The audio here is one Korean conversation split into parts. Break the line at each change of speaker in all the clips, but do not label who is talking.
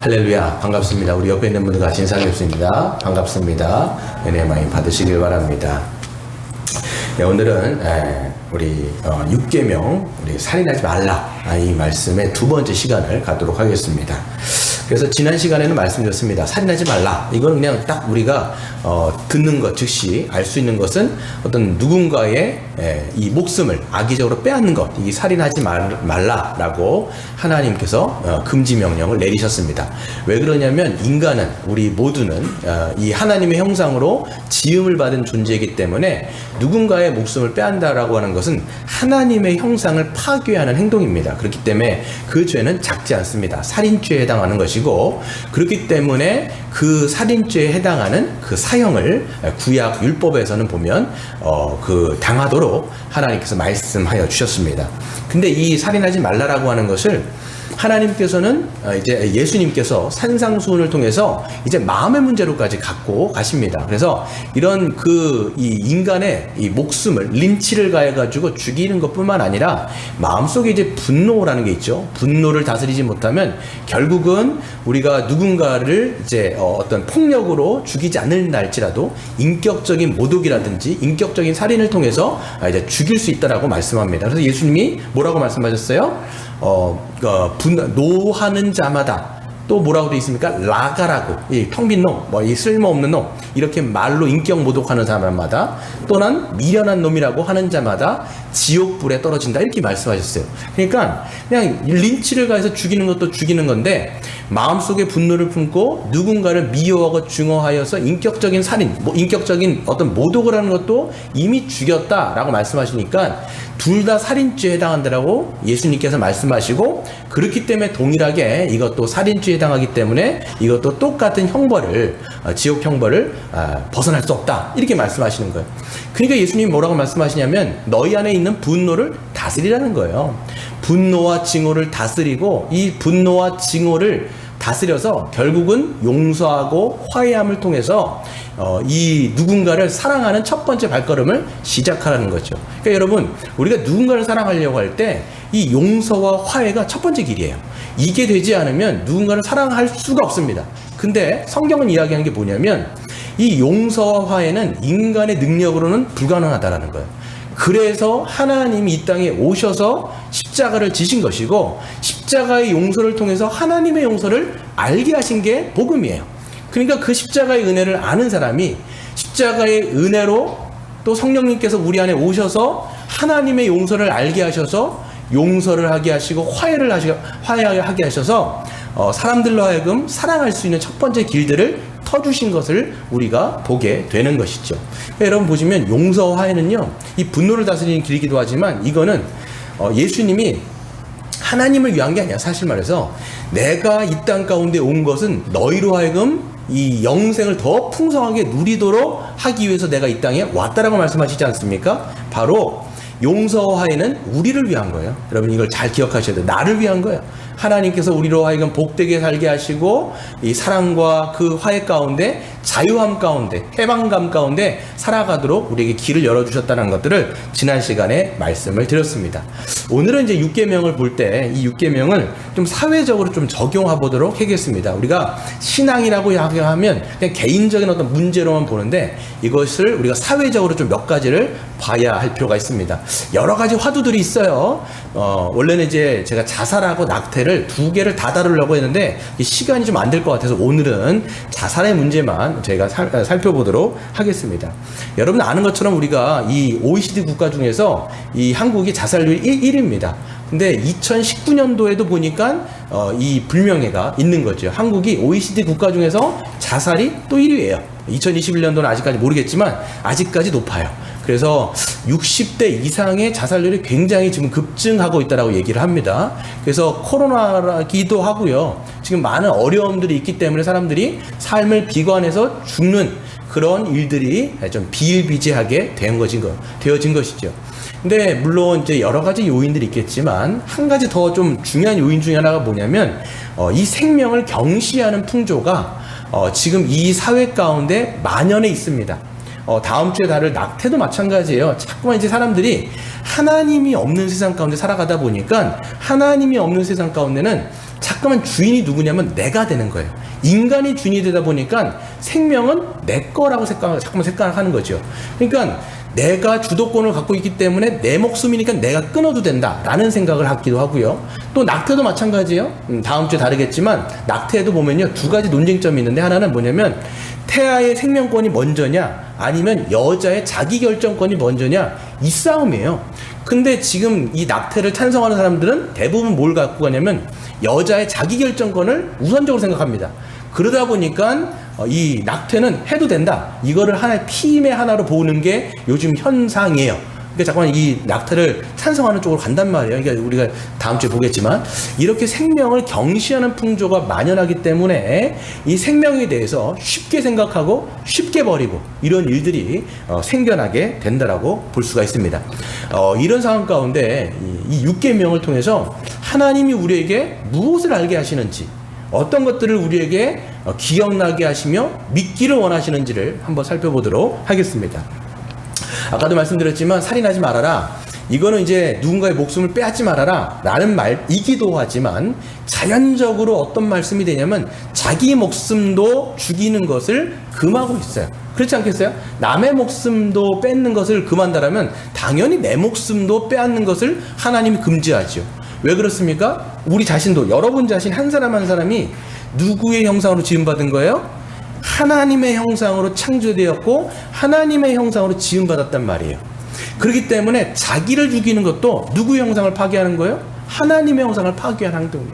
할렐루야, 반갑습니다. 우리 옆에 있는 분들 같이 인사하겠습니다. 반갑습니다. 은혜 많이 받으시길 바랍니다. 네, 오늘은 우리 6계명 우리 살인하지 말라 이 말씀의 두 번째 시간을 갖도록 하겠습니다. 그래서 지난 시간에는 말씀드렸습니다. 살인하지 말라. 이건 그냥 딱 우리가 듣는 것 즉시 알 수 있는 것은 어떤 누군가의 이 목숨을 악의적으로 빼앗는 것, 이 살인하지 말라라고 하나님께서 금지 명령을 내리셨습니다. 왜 그러냐면 인간은, 우리 모두는 이 하나님의 형상으로 지음을 받은 존재이기 때문에 누군가의 목숨을 빼앗는다라고 하는 것은 하나님의 형상을 파괴하는 행동입니다. 그렇기 때문에 그 죄는 작지 않습니다. 살인죄에 해당하는 것이고, 그렇기 때문에 그 살인죄에 해당하는 그 사형을 구약 율법에서는 보면 그 당하도록 하나님께서 말씀하여 주셨습니다. 근데 이 살인하지 말라라고 하는 것을 하나님께서는 이제 예수님께서 산상수훈을 통해서 이제 마음의 문제로까지 갖고 가십니다. 그래서 이런 이 인간의 이 목숨을 린치를 가해가지고 죽이는 것뿐만 아니라 마음속에 이제 분노라는 게 있죠. 분노를 다스리지 못하면 결국은 우리가 누군가를 이제 어떤 폭력으로 죽이지 않는다 인격적인 모독이라든지 인격적인 살인을 통해서 이제 죽일 수 있다라고 말씀합니다. 그래서 예수님이 뭐라고 말씀하셨어요? 노하는 자마다, 또 뭐라고 되어 있습니까? 라가라고, 이 텅빈 놈, 이 쓸모없는 놈, 이렇게 말로 인격 모독하는 사람마다, 또는 미련한 놈이라고 하는 자마다 지옥불에 떨어진다, 이렇게 말씀하셨어요. 그러니까 그냥 린치를 가해서 죽이는 것도 죽이는 건데, 마음속에 분노를 품고 누군가를 미워하고 증오하여서 인격적인 살인, 인격적인 어떤 모독을 하는 것도 이미 죽였다라고 말씀하시니까 둘 다 살인죄에 해당한다라고 예수님께서 말씀하시고, 그렇기 때문에 동일하게 이것도 살인죄에 해당하기 때문에 이것도 똑같은 형벌을, 지옥 형벌을 벗어날 수 없다, 이렇게 말씀하시는 거예요. 그러니까 예수님이 뭐라고 말씀하시냐면 너희 안에 있는 분노를 다스리라는 거예요. 분노와 증오를 다스리고, 이 분노와 증오를 다스려서 결국은 용서하고 화해함을 통해서 이 누군가를 사랑하는 첫 번째 발걸음을 시작하라는 거죠. 그러니까 여러분, 우리가 누군가를 사랑하려고 할 때 이 용서와 화해가 첫 번째 길이에요. 이게 되지 않으면 누군가를 사랑할 수가 없습니다. 근데 성경은 이야기하는 게 뭐냐면 이 용서와 화해는 인간의 능력으로는 불가능하다라는 거예요. 그래서 하나님이 이 땅에 오셔서 십자가를 지신 것이고, 십자가의 용서를 통해서 하나님의 용서를 알게 하신 게 복음이에요. 그러니까 그 십자가의 은혜를 아는 사람이 십자가의 은혜로 또 성령님께서 우리 안에 오셔서 하나님의 용서를 알게 하셔서 용서를 하게 하시고 화해하게 하셔서 사람들로 하여금 사랑할 수 있는 첫 번째 길들을 터주신 것을 우리가 보게 되는 것이죠. 여러분 보시면 용서와 화해는요, 이 분노를 다스리는 길이기도 하지만 이거는 예수님이 하나님을 위한 게 아니야. 사실 말해서 내가 이 땅 가운데 온 것은 너희로 하여금 이 영생을 더 풍성하게 누리도록 하기 위해서 내가 이 땅에 왔다라고 말씀하시지 않습니까? 바로 용서와 화해는 우리를 위한 거예요. 여러분 이걸 잘 기억하셔야 돼요. 나를 위한 거예요. 하나님께서 우리로 하여금 복되게 살게 하시고, 이 사랑과 그 화해 가운데, 자유함 가운데, 해방감 가운데 살아가도록 우리에게 길을 열어주셨다는 것들을 지난 시간에 말씀을 드렸습니다. 오늘은 이제 6계명을 볼 때 이 6계명을 좀 사회적으로 좀 적용해 보도록 하겠습니다. 우리가 신앙이라고 하면 그냥 개인적인 어떤 문제로만 보는데, 이것을 우리가 사회적으로 좀 몇 가지를 봐야 할 필요가 있습니다. 여러 가지 화두들이 있어요. 원래는 이제 제가 자살하고 낙태를 두 개를 다 다루려고 했는데 시간이 좀 안 될 것 같아서 오늘은 자살의 문제만 저희가 살펴보도록 하겠습니다. 여러분 아는 것처럼 우리가 이 OECD 국가 중에서 이 한국이 자살률 1위입니다. 근데 2019년도에도 보니까 이 불명예가 있는 거죠. 한국이 OECD 국가 중에서 자살이 또 1위예요. 2021년도는 아직까지 모르겠지만 아직까지 높아요. 그래서 60대 이상의 자살률이 굉장히 지금 급증하고 있다라고 얘기를 합니다. 그래서 코로나기도 하고요. 지금 많은 어려움들이 있기 때문에 사람들이 삶을 비관해서 죽는 그런 일들이 좀 비일비재하게 되어진 것이죠. 근데 물론 이제 여러 가지 요인들이 있겠지만 한 가지 더 좀 중요한 요인 중에 하나가 뭐냐면 이 생명을 경시하는 풍조가 지금 이 사회 가운데 만연해 있습니다. 다음 주에 다룰 낙태도 마찬가지예요. 자꾸만 이제 사람들이 하나님이 없는 세상 가운데 살아가다 보니까 하나님이 없는 세상 가운데는 자꾸만 주인이 누구냐면 내가 되는 거예요. 인간이 주인이 되다 보니까 생명은 내 거라고 자꾸만 생각하는 거죠. 그러니까 내가 주도권을 갖고 있기 때문에 내 목숨이니까 내가 끊어도 된다라는 생각을 하기도 하고요. 또 낙태도 마찬가지예요. 다음 주에 다르겠지만 낙태에도 보면요, 두 가지 논쟁점이 있는데, 하나는 뭐냐면 태아의 생명권이 먼저냐 아니면 여자의 자기결정권이 먼저냐, 이 싸움이에요. 근데 지금 이 낙태를 찬성하는 사람들은 대부분 뭘 갖고 가냐면 여자의 자기결정권을 우선적으로 생각합니다. 그러다 보니까 이 낙태는 해도 된다, 이거를 하나의 피임의 하나로 보는 게 요즘 현상이에요. 그러니까 잠깐만 이 낙태를 찬성하는 쪽으로 간단 말이에요. 그러니까 우리가 다음 주에 보겠지만 이렇게 생명을 경시하는 풍조가 만연하기 때문에 이 생명에 대해서 쉽게 생각하고 쉽게 버리고 이런 일들이 생겨나게 된다라고 볼 수가 있습니다. 이런 상황 가운데 이 6계명을 통해서 하나님이 우리에게 무엇을 알게 하시는지, 어떤 것들을 우리에게 기억나게 하시며 믿기를 원하시는지를 한번 살펴보도록 하겠습니다. 아까도 말씀드렸지만 살인하지 말아라, 이거는 이제 누군가의 목숨을 빼앗지 말아라 라는 말이기도 하지만, 자연적으로 어떤 말씀이 되냐면 자기 목숨도 죽이는 것을 금하고 있어요. 그렇지 않겠어요? 남의 목숨도 뺏는 것을 금한다라면 당연히 내 목숨도 빼앗는 것을 하나님이 금지하죠. 왜 그렇습니까? 우리 자신도, 여러분 자신 한 사람 한 사람이 누구의 형상으로 지음받은 거예요? 하나님의 형상으로 창조되었고 하나님의 형상으로 지음받았단 말이에요. 그렇기 때문에 자기를 죽이는 것도 누구의 형상을 파괴하는 거예요? 하나님의 형상을 파괴하는 행동이에요.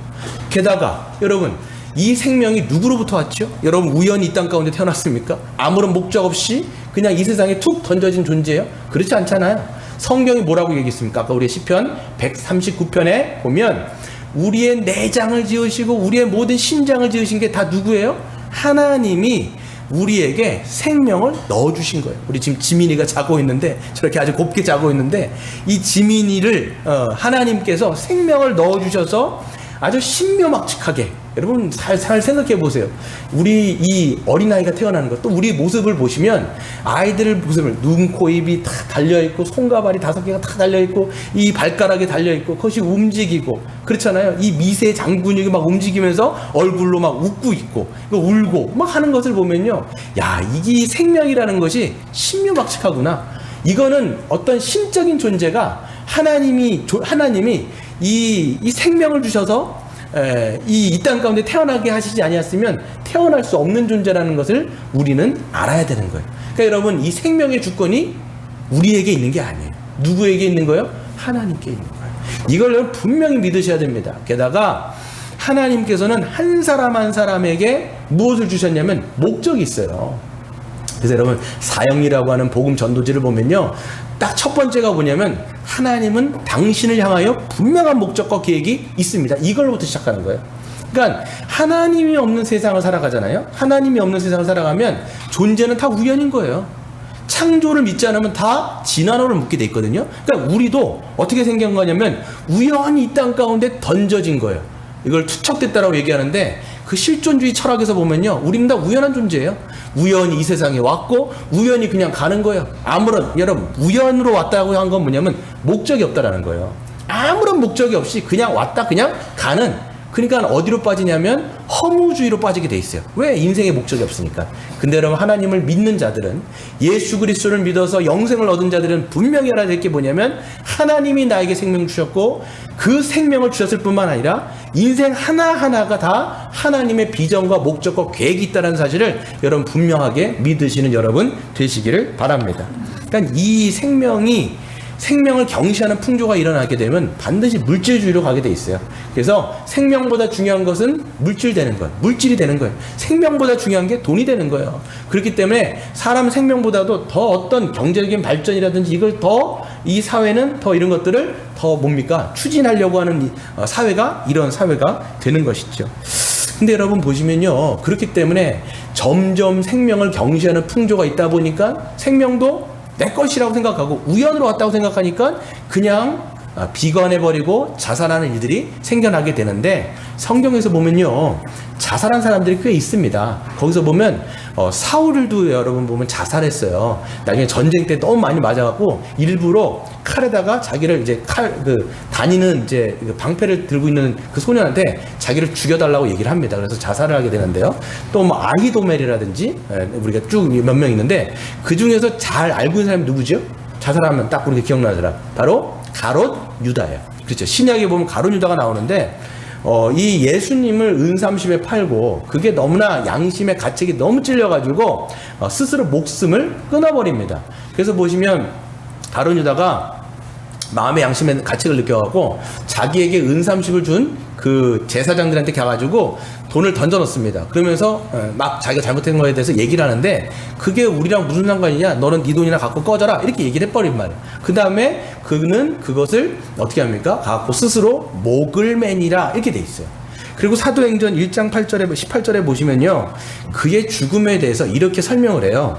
게다가 여러분, 이 생명이 누구로부터 왔죠? 여러분, 우연히 이 땅 가운데 태어났습니까? 아무런 목적 없이 그냥 이 세상에 툭 던져진 존재예요? 그렇지 않잖아요. 성경이 뭐라고 얘기했습니까? 아까 우리 시편 139편에 보면 우리의 내장을 지으시고 우리의 모든 심장을 지으신 게 다 누구예요? 하나님이 우리에게 생명을 넣어주신 거예요. 우리 지금 지민이가 자고 있는데, 저렇게 아주 곱게 자고 있는데, 이 지민이를 하나님께서 생명을 넣어주셔서 아주 신묘막측하게, 여러분 잘 생각해 보세요. 우리 이 어린아이가 태어나는 것, 또 우리 모습을 보시면 아이들 모습을, 눈, 코, 입이 다 달려있고 손과 발이 5개가 다 달려있고 이 발가락이 달려있고 그것이 움직이고 그렇잖아요. 이 미세 장근육이 막 움직이면서 얼굴로 막 웃고 있고 울고 막 하는 것을 보면요, 야, 이게 생명이라는 것이 신묘막측하구나. 이거는 어떤 신적인 존재가 하나님이 이 생명을 주셔서 이 땅 가운데 태어나게 하시지 아니었으면 태어날 수 없는 존재라는 것을 우리는 알아야 되는 거예요. 그러니까 여러분, 이 생명의 주권이 우리에게 있는 게 아니에요. 누구에게 있는 거예요? 하나님께 있는 거예요. 이걸 분명히 믿으셔야 됩니다. 게다가 하나님께서는 한 사람 한 사람에게 무엇을 주셨냐면 목적이 있어요. 그래서 여러분, 사형이라고 하는 복음 전도지를 보면요, 딱 첫 번째가 뭐냐면 하나님은 당신을 향하여 분명한 목적과 계획이 있습니다. 이걸로부터 시작하는 거예요. 그러니까 하나님이 없는 세상을 살아가잖아요. 하나님이 없는 세상을 살아가면 존재는 다 우연인 거예요. 창조를 믿지 않으면 다 진화론을 묻게 돼 있거든요. 그러니까 우리도 어떻게 생긴 거냐면 우연히 이 땅 가운데 던져진 거예요. 이걸 투척됐다라고 얘기하는데, 그 실존주의 철학에서 보면요, 우리는 다 우연한 존재예요. 우연히 이 세상에 왔고 우연히 그냥 가는 거예요. 여러분, 우연으로 왔다고 한 건 뭐냐면 목적이 없다라는 거예요. 아무런 목적이 없이 그냥 왔다 그냥 가는, 그러니까 어디로 빠지냐면 허무주의로 빠지게 돼 있어요. 왜? 인생에 목적이 없으니까. 근데 여러분, 하나님을 믿는 자들은, 예수 그리스도를 믿어서 영생을 얻은 자들은 분명히 알아야 될 게 뭐냐면 하나님이 나에게 생명 주셨고 그 생명을 주셨을 뿐만 아니라 인생 하나하나가 다 하나님의 비전과 목적과 계획이 있다는 사실을 여러분 분명하게 믿으시는 여러분 되시기를 바랍니다. 그러니까 이 생명을 경시하는 풍조가 일어나게 되면 반드시 물질주의로 가게 돼 있어요. 그래서 생명보다 중요한 것은 물질이 되는 거예요. 생명보다 중요한 게 돈이 되는 거예요. 그렇기 때문에 사람 생명보다도 더 어떤 경제적인 발전이라든지 이걸 더, 이 사회는 더 이런 것들을 더 추진하려고 하는 사회가 이런 사회가 되는 것이죠. 근데 여러분 보시면요, 그렇기 때문에 점점 생명을 경시하는 풍조가 있다 보니까 생명도 내 것이라고 생각하고 우연으로 왔다고 생각하니까 그냥 비관해버리고 자살하는 일들이 생겨나게 되는데, 성경에서 보면요, 자살한 사람들이 꽤 있습니다. 거기서 보면 사울도 여러분 보면 자살했어요. 나중에 전쟁 때 너무 많이 맞아갖고 일부러 칼에다가 자기를 이제 다니는 이제 방패를 들고 있는 그 소년한테 자기를 죽여달라고 얘기를 합니다. 그래서 자살을 하게 되는데요. 또 뭐 아히도멜이라든지 우리가 쭉 몇 명 있는데, 그 중에서 잘 알고 있는 사람이 누구죠? 자살하면 딱 우리가 기억나는 사람, 바로 가롯 유다예요. 그렇죠. 신약에 보면 가롯 유다가 나오는데, 이 예수님을 은삼십에 팔고, 그게 너무나 양심의 가책이 너무 찔려가지고 스스로 목숨을 끊어버립니다. 그래서 보시면 가롯 유다가 마음의 양심의 가책을 느껴갖고 자기에게 은삼십을 준 그 제사장들한테 가가지고 돈을 던져 넣습니다. 그러면서 막 자기가 잘못한 거에 대해서 얘기를 하는데, 그게 우리랑 무슨 상관이냐, 너는 네 돈이나 갖고 꺼져라, 이렇게 얘기를 해버린 말이에요. 그 다음에 그는 그것을 어떻게 합니까? 갖고 스스로 목을 매니라, 이렇게 돼 있어요. 그리고 사도행전 1장 8절에 18절에 보시면요, 그의 죽음에 대해서 이렇게 설명을 해요.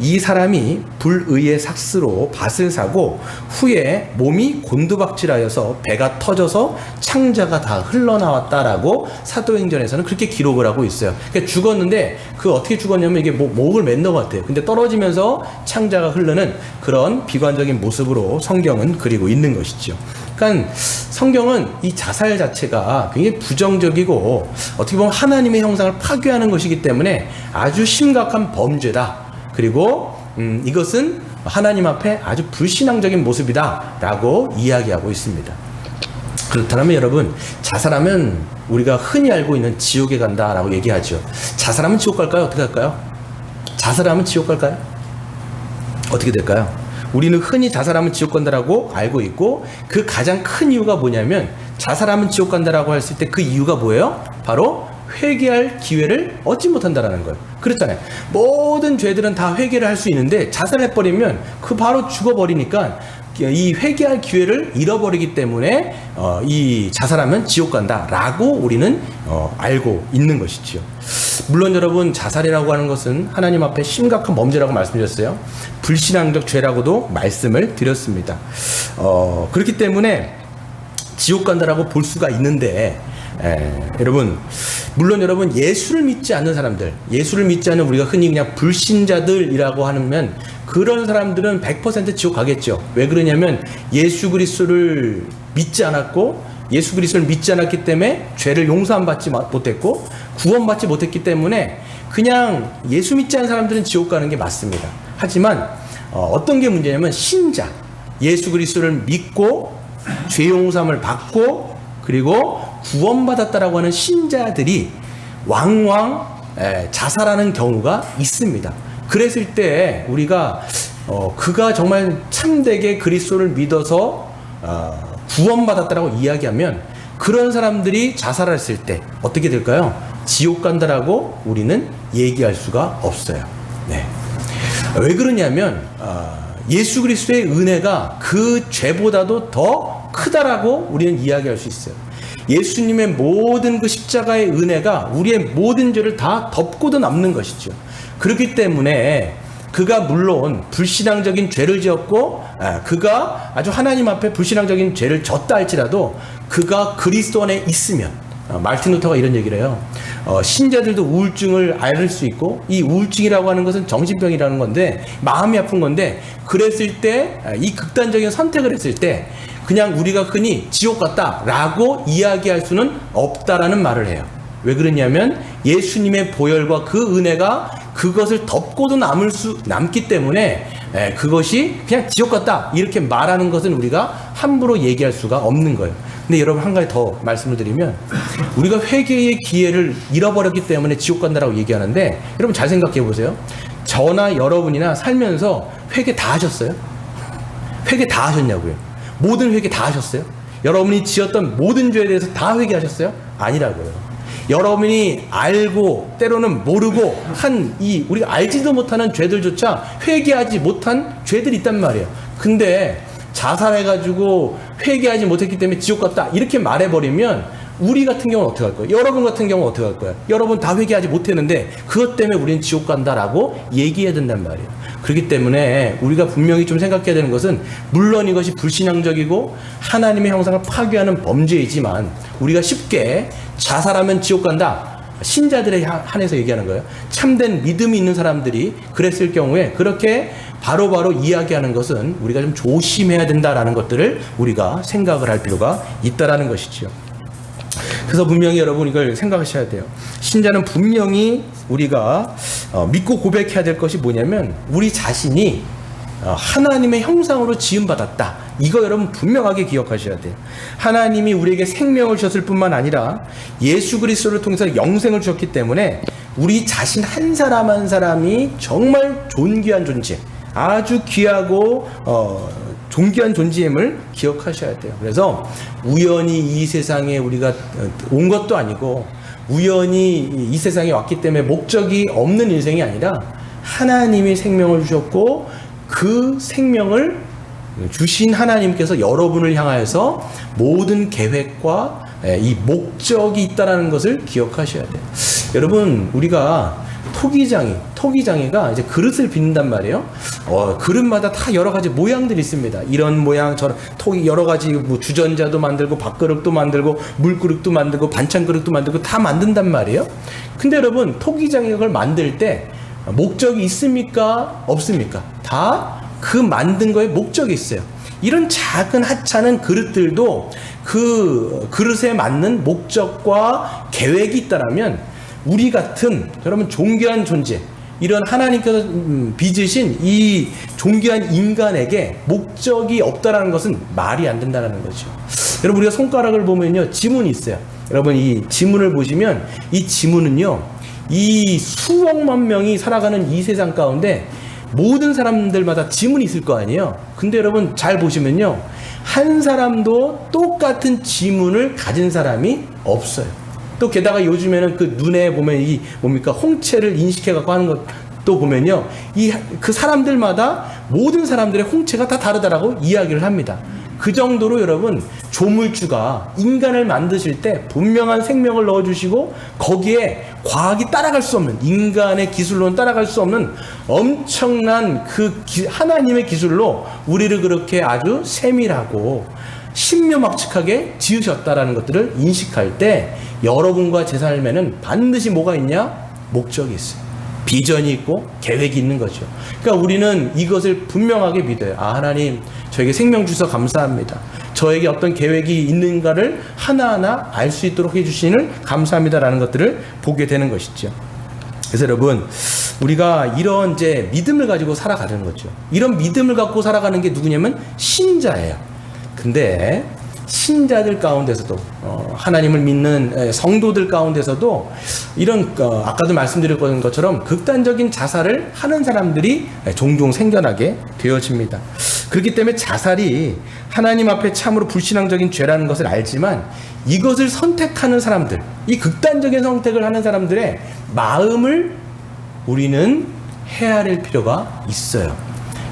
이 사람이 불의의 삭스로 밭을 사고 후에 몸이 곤두박질하여서 배가 터져서 창자가 다 흘러나왔다라고 사도행전에서는 그렇게 기록을 하고 있어요. 그러니까 죽었는데, 그 어떻게 죽었냐면 이게 목을 맸는 것 같아요. 근데 떨어지면서 창자가 흐르는 그런 비관적인 모습으로 성경은 그리고 있는 것이죠. 그러니까 성경은 이 자살 자체가 굉장히 부정적이고 어떻게 보면 하나님의 형상을 파괴하는 것이기 때문에 아주 심각한 범죄다. 그리고 이것은 하나님 앞에 아주 불신앙적인 모습이다 라고 이야기하고 있습니다. 그렇다면 여러분, 자살하면 우리가 흔히 알고 있는 지옥에 간다 라고 얘기하죠. 자살하면 지옥 갈까요? 어떻게 할까요? 자살하면 지옥 갈까요? 어떻게 될까요? 우리는 흔히 자살하면 지옥 간다라고 알고 있고, 그 가장 큰 이유가 뭐냐면, 자살하면 지옥 간다라고 했을 때 그 이유가 뭐예요? 바로 회개할 기회를 얻지 못한다라는 거예요. 그렇잖아요. 모든 죄들은 다 회개를 할 수 있는데, 자살해버리면 그 바로 죽어버리니까 이 회개할 기회를 잃어버리기 때문에 이 자살하면 지옥 간다라고 우리는 알고 있는 것이지요. 물론 여러분, 자살이라고 하는 것은 하나님 앞에 심각한 범죄라고 말씀드렸어요. 불신앙적 죄라고도 말씀을 드렸습니다. 그렇기 때문에 지옥 간다라고 볼 수가 있는데, 여러분, 물론 여러분, 예수를 믿지 않는 사람들, 예수를 믿지 않는 우리가 흔히 그냥 불신자들이라고 하면, 그런 사람들은 100% 지옥 가겠죠. 왜 그러냐면 예수 그리스도를 믿지 않았고, 예수 그리스도를 믿지 않았기 때문에 죄를 용서받지 못했고 구원받지 못했기 때문에 그냥 예수 믿지 않는 사람들은 지옥 가는 게 맞습니다. 하지만 어떤 게 문제냐면, 신자, 예수 그리스도를 믿고 죄 용서함을 받고 그리고 구원받았다라고 하는 신자들이 왕왕 자살하는 경우가 있습니다. 그랬을 때 우리가 그가 정말 참되게 그리스도를 믿어서 구원받았다라고 이야기하면, 그런 사람들이 자살했을 때 어떻게 될까요? 지옥 간다라고 우리는 얘기할 수가 없어요. 네. 왜 그러냐면 예수 그리스도의 은혜가 그 죄보다도 더 크다라고 우리는 이야기할 수 있어요. 예수님의 모든 그 십자가의 은혜가 우리의 모든 죄를 다 덮고도 남는 것이죠. 그렇기 때문에 그가 물론 불신앙적인 죄를 지었고 그가 아주 하나님 앞에 불신앙적인 죄를 졌다 할지라도, 그가 그리스도 안에 있으면, 마르틴 루터가 이런 얘기를 해요. 신자들도 우울증을 앓을 수 있고, 이 우울증이라고 하는 것은 정신병이라는 건데, 마음이 아픈 건데, 그랬을 때, 이 극단적인 선택을 했을 때 그냥 우리가 흔히 지옥 같다라고 이야기할 수는 없다라는 말을 해요. 왜 그러냐면 예수님의 보혈과 그 은혜가 그것을 덮고도 남기 때문에 그것이 그냥 지옥 같다 이렇게 말하는 것은 우리가 함부로 얘기할 수가 없는 거예요. 근데 여러분, 한 가지 더 말씀을 드리면, 우리가 회개의 기회를 잃어버렸기 때문에 지옥 간다라고 얘기하는데, 여러분 잘 생각해 보세요. 저나 여러분이나 살면서 회개 다 하셨어요? 회개 다 하셨냐고요? 모든 회개 다 하셨어요? 여러분이 지었던 모든 죄에 대해서 다 회개하셨어요? 아니라고요. 여러분이 알고 때로는 모르고 한 우리가 알지도 못하는 죄들조차 회개하지 못한 죄들이 있단 말이에요. 근데 자살해가지고 회개하지 못했기 때문에 지옥 갔다 이렇게 말해버리면 우리 같은 경우는 어떻게 할 거예요? 여러분 같은 경우는 어떻게 할 거예요? 여러분 다 회개하지 못했는데 그것 때문에 우리는 지옥 간다라고 얘기해야 된단 말이에요. 그렇기 때문에 우리가 분명히 좀 생각해야 되는 것은, 물론 이것이 불신앙적이고 하나님의 형상을 파괴하는 범죄이지만 우리가 쉽게 자살하면 지옥 간다, 신자들에 한해서 얘기하는 거예요. 참된 믿음이 있는 사람들이 그랬을 경우에 그렇게 바로바로 이야기하는 것은 우리가 좀 조심해야 된다라는 것들을 우리가 생각을 할 필요가 있다라는 것이죠. 그래서 분명히 여러분 이걸 생각하셔야 돼요. 신자는 분명히 우리가 믿고 고백해야 될 것이 뭐냐면, 우리 자신이 하나님의 형상으로 지음받았다. 이거 여러분 분명하게 기억하셔야 돼요. 하나님이 우리에게 생명을 주셨을 뿐만 아니라 예수 그리스도를 통해서 영생을 주셨기 때문에 우리 자신 한 사람 한 사람이 정말 존귀한 존재, 아주 귀하고 존귀한 존재임을 기억하셔야 돼요. 그래서 우연히 이 세상에 우리가 온 것도 아니고, 우연히 이 세상에 왔기 때문에 목적이 없는 인생이 아니라 하나님이 생명을 주셨고 그 생명을 주신 하나님께서 여러분을 향하여서 모든 계획과 이 목적이 있다는 것을 기억하셔야 돼요. 여러분, 우리가 토기장이가 이제 그릇을 빚는단 말이에요. 그릇마다 다 여러 가지 모양들이 있습니다. 이런 모양, 저런 여러 가지 뭐 주전자도 만들고 밥그릇도 만들고 물그릇도 만들고 반찬그릇도 만들고 다 만든단 말이에요. 근데 여러분, 토기장이가 그걸 만들 때 목적이 있습니까? 없습니까? 다 그 만든 거에 목적이 있어요. 이런 작은 하찮은 그릇들도 그 그릇에 맞는 목적과 계획이 있다라면, 우리 같은 여러분 존귀한 존재, 이런 하나님께서 빚으신 이 존귀한 인간에게 목적이 없다라는 것은 말이 안 된다는 거죠. 여러분, 우리가 손가락을 보면요, 지문이 있어요. 여러분, 이 지문을 보시면 이 지문은요, 이 수억만 명이 살아가는 이 세상 가운데 모든 사람들마다 지문이 있을 거 아니에요. 근데 여러분 잘 보시면요, 한 사람도 똑같은 지문을 가진 사람이 없어요. 또 게다가 요즘에는 그 눈에 보면 이 뭡니까, 홍채를 인식해 갖고 하는 것도 보면요, 그 사람들마다 모든 사람들의 홍채가 다 다르다라고 이야기를 합니다. 그 정도로 여러분, 조물주가 인간을 만드실 때 분명한 생명을 넣어주시고 거기에 과학이 따라갈 수 없는, 인간의 기술로는 따라갈 수 없는 엄청난 하나님의 기술로 우리를 그렇게 아주 세밀하고 신묘막측하게 지으셨다라는 것들을 인식할 때, 여러분과 제 삶에는 반드시 뭐가 있냐? 목적이 있어요. 비전이 있고 계획이 있는 거죠. 그러니까 우리는 이것을 분명하게 믿어요. 하나님, 저에게 생명 주셔서 감사합니다. 저에게 어떤 계획이 있는가를 하나하나 알 수 있도록 해주시는 감사합니다라는 것들을 보게 되는 것이죠. 그래서 여러분, 우리가 이런 이제 믿음을 가지고 살아가는 거죠. 이런 믿음을 갖고 살아가는 게 누구냐면 신자예요. 근데 신자들 가운데서도, 하나님을 믿는 성도들 가운데서도 이런 아까도 말씀드렸던 것처럼 극단적인 자살을 하는 사람들이 종종 생겨나게 되어집니다. 그렇기 때문에 자살이 하나님 앞에 참으로 불신앙적인 죄라는 것을 알지만, 이것을 선택하는 사람들, 이 극단적인 선택을 하는 사람들의 마음을 우리는 헤아릴 필요가 있어요.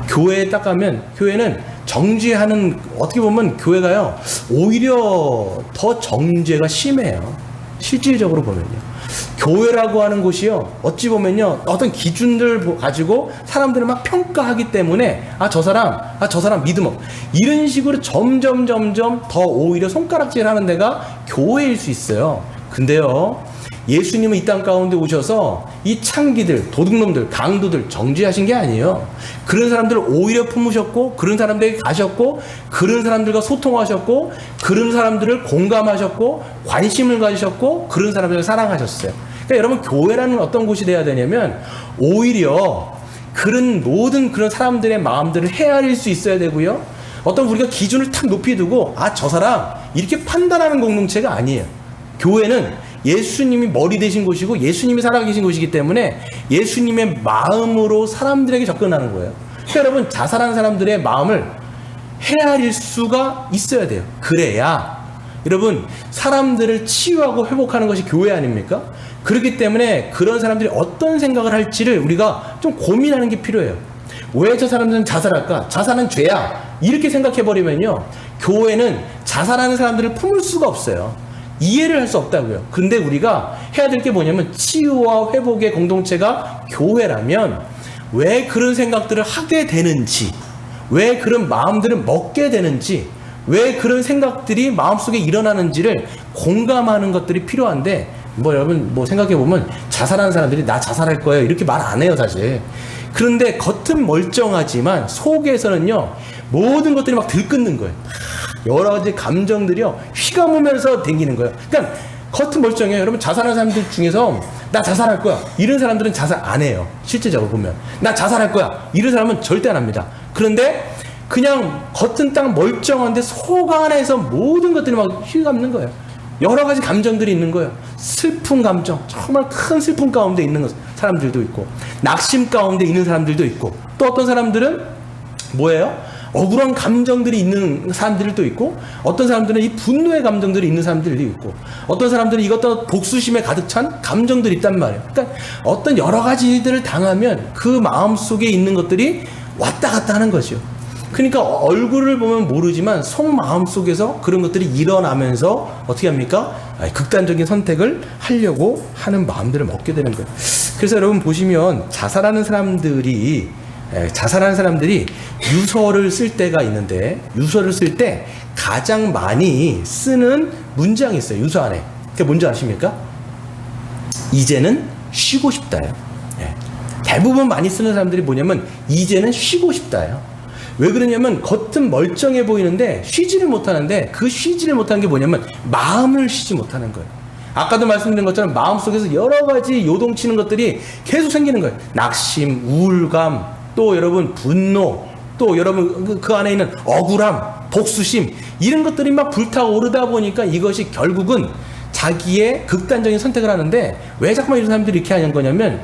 교회에 딱 가면, 교회는 정죄하는, 어떻게 보면 교회가요, 오히려 더 정죄가 심해요. 실질적으로 보면요. 교회라고 하는 곳이요, 어찌 보면요, 어떤 기준들 가지고 사람들을 막 평가하기 때문에, 저 사람 믿음 없, 이런 식으로 점점 더 오히려 손가락질 하는 데가 교회일 수 있어요. 근데요, 예수님은 이 땅 가운데 오셔서 이 창기들, 도둑놈들, 강도들 정죄하신 게 아니에요. 그런 사람들을 오히려 품으셨고, 그런 사람들에게 가셨고, 그런 사람들과 소통하셨고, 그런 사람들을 공감하셨고, 관심을 가지셨고, 그런 사람들을 사랑하셨어요. 그러니까 여러분, 교회라는 어떤 곳이 돼야 되냐면, 오히려 모든 그런 사람들의 마음들을 헤아릴 수 있어야 되고요, 어떤 우리가 기준을 탁 높이 두고 저 사람 이렇게 판단하는 공동체가 아니에요. 교회는 예수님이 머리 되신 곳이고 예수님이 살아계신 곳이기 때문에 예수님의 마음으로 사람들에게 접근하는 거예요. 그러니까 여러분, 자살하는 사람들의 마음을 헤아릴 수가 있어야 돼요. 그래야 여러분, 사람들을 치유하고 회복하는 것이 교회 아닙니까? 그렇기 때문에 그런 사람들이 어떤 생각을 할지를 우리가 좀 고민하는 게 필요해요. 왜 저 사람들은 자살할까? 자살은 죄야, 이렇게 생각해버리면요, 교회는 자살하는 사람들을 품을 수가 없어요. 이해를 할 수 없다고요. 근데 우리가 해야 될 게 뭐냐면 치유와 회복의 공동체가 교회라면 왜 그런 생각들을 하게 되는지, 왜 그런 마음들을 먹게 되는지, 왜 그런 생각들이 마음속에 일어나는지를 공감하는 것들이 필요한데, 뭐 여러분 뭐 생각해 보면 자살하는 사람들이 나 자살할 거예요 이렇게 말 안 해요 사실. 그런데 겉은 멀쩡하지만 속에서는요 모든 것들이 막 들끓는 거예요. 여러 가지 감정들이요 휘감으면서 댕기는 거예요. 그러니까 겉은 멀쩡해요. 여러분 자살하는 사람들 중에서 나 자살할 거야 이런 사람들은 자살 안 해요. 실제적으로 보면 나 자살할 거야 이런 사람은 절대 안 합니다. 그런데 그냥 겉은 딱 멀쩡한데 속 안에서 모든 것들이 막 휘감는 거예요. 여러 가지 감정들이 있는 거예요. 슬픈 감정, 정말 큰 슬픔 가운데 있는 사람들도 있고, 낙심 가운데 있는 사람들도 있고, 또 어떤 사람들은 뭐예요? 억울한 감정들이 있는 사람들도 있고, 어떤 사람들은 이 분노의 감정들이 있는 사람들도 있고, 어떤 사람들은 이것도 복수심에 가득 찬 감정들이 있단 말이에요. 그러니까 어떤 여러 가지 일들을 당하면 그 마음 속에 있는 것들이 왔다 갔다 하는 거죠. 그러니까 얼굴을 보면 모르지만 속마음 속에서 그런 것들이 일어나면서 어떻게 합니까? 극단적인 선택을 하려고 하는 마음들을 먹게 되는 거예요. 그래서 여러분 보시면 자살하는 사람들이 유서를 쓸 때가 있는데, 유서를 쓸 때 가장 많이 쓰는 문장이 있어요. 유서 안에. 그게 뭔지 아십니까? 이제는 쉬고 싶다예요. 대부분 많이 쓰는 사람들이 뭐냐면 이제는 쉬고 싶다예요. 왜 그러냐면 겉은 멀쩡해 보이는데 쉬지를 못하는데, 그 쉬지를 못하는 게 뭐냐면 마음을 쉬지 못하는 거예요. 아까도 말씀드린 것처럼 마음속에서 여러 가지 요동치는 것들이 계속 생기는 거예요. 낙심, 우울감, 또 여러분 분노, 또 여러분 그 안에 있는 억울함, 복수심, 이런 것들이 막 불타오르다 보니까 이것이 결국은 자기의 극단적인 선택을 하는데, 왜 자꾸만 이런 사람들이 이렇게 하는 거냐면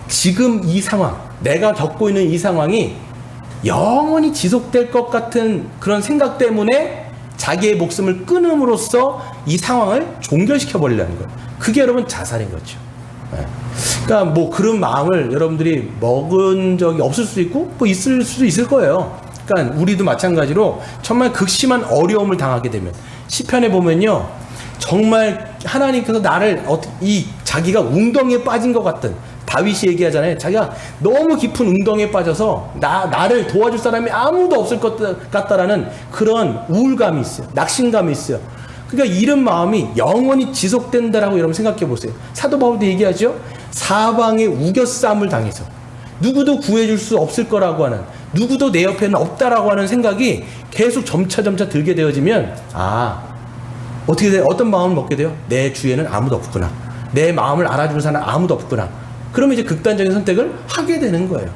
지금 이 상황, 내가 겪고 있는 이 상황이 영원히 지속될 것 같은 그런 생각 때문에 자기의 목숨을 끊음으로써 이 상황을 종결시켜 버리려는 거예요. 그게 여러분 자살인 거죠. 그러니까 뭐 그런 마음을 여러분들이 먹은 적이 없을 수도 있고 뭐 있을 수도 있을 거예요. 그러니까 우리도 마찬가지로 정말 극심한 어려움을 당하게 되면, 시편에 보면요 정말 하나님께서 나를 이 자기가 웅덩이에 빠진 것 같은, 다윗이 얘기하잖아요. 자기가 너무 깊은 웅덩이에 빠져서 나를 도와줄 사람이 아무도 없을 것 같다라는 그런 우울감이 있어요. 낙심감이 있어요. 그러니까 이런 마음이 영원히 지속된다라고 여러분 생각해 보세요. 사도 바울도 얘기하죠. 사방에 우겨쌈을 당해서 누구도 구해줄 수 없을 거라고 하는, 누구도 내 옆에는 없다라고 하는 생각이 계속 점차 들게 되어지면, 어떻게 돼요? 어떤 마음을 먹게 돼요? 내 주위에는 아무도 없구나. 내 마음을 알아주는 사람은 아무도 없구나. 그러면 이제 극단적인 선택을 하게 되는 거예요.